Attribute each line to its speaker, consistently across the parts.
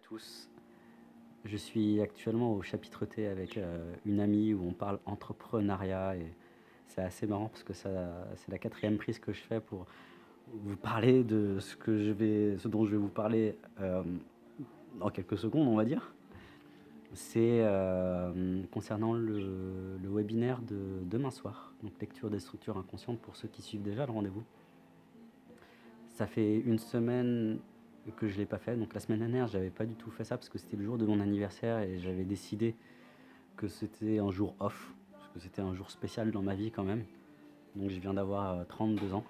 Speaker 1: tous. Je suis actuellement au chapitre T avec une amie où on parle entrepreneuriat et c'est assez marrant parce que c'est la quatrième prise que je fais pour vous parler de ce dont je vais vous parler dans quelques secondes, on va dire. C'est concernant le webinaire de demain soir, donc lecture des structures inconscientes pour ceux qui suivent déjà le rendez-vous. Ça fait une semaine que je ne l'ai pas fait, donc la semaine dernière j'avais pas du tout fait ça parce que c'était le jour de mon anniversaire et j'avais décidé que c'était un jour off, parce que c'était un jour spécial dans ma vie quand même. Donc je viens d'avoir 32 ans.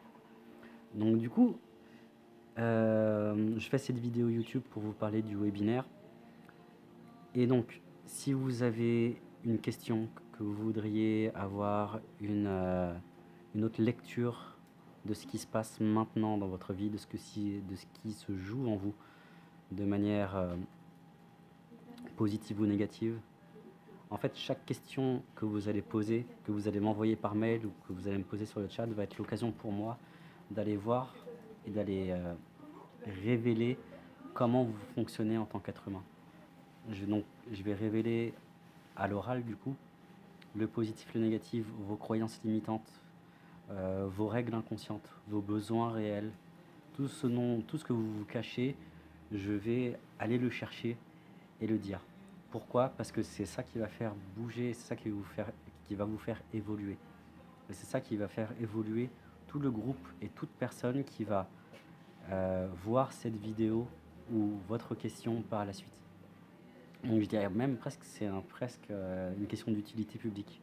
Speaker 1: Donc du coup, je fais cette vidéo YouTube pour vous parler du webinaire. Et donc, si vous avez une question, que vous voudriez avoir une autre lecture de ce qui se passe maintenant dans votre vie, de ce qui se joue en vous de manière positive ou négative, en fait, chaque question que vous allez poser, que vous allez m'envoyer par mail ou que vous allez me poser sur le chat va être l'occasion pour moi d'aller voir et d'aller révéler comment vous fonctionnez en tant qu'être humain. Je vais révéler à l'oral du coup le positif, le négatif, vos croyances limitantes, vos règles inconscientes, vos besoins réels, tout ce que vous vous cachez, je vais aller le chercher et le dire. Pourquoi? Parce que c'est ça qui va faire bouger, c'est ça qui va vous faire évoluer. Et c'est ça qui va faire évoluer tout le groupe et toute personne qui va voir cette vidéo ou votre question par la suite. Donc je dirais même presque que c'est presque une question d'utilité publique.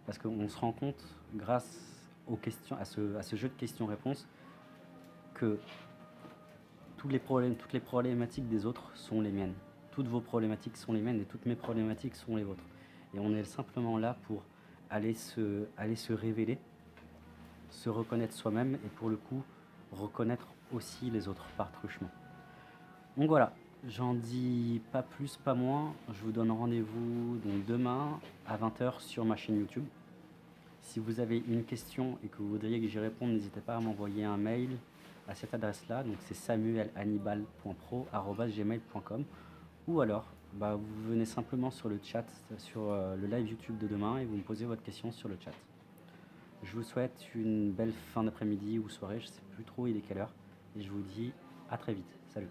Speaker 1: Parce qu'on se rend compte, grâce aux questions, à ce jeu de questions-réponses, que toutes les problématiques des autres sont les miennes. Toutes vos problématiques sont les miennes et toutes mes problématiques sont les vôtres. Et on est simplement là pour aller se révéler, se reconnaître soi-même et pour le coup, reconnaître aussi les autres par truchement. Donc voilà, j'en dis pas plus, pas moins. Je vous donne rendez-vous donc demain à 20h sur ma chaîne YouTube. Si vous avez une question et que vous voudriez que j'y réponde, n'hésitez pas à m'envoyer un mail à cette adresse-là. Donc c'est samuelhannibal.pro@gmail.com ou alors vous venez simplement sur le chat, sur le live YouTube de demain et vous me posez votre question sur le chat. Je vous souhaite une belle fin d'après-midi ou soirée, je ne sais plus trop il est quelle heure. Et je vous dis à très vite. Salut.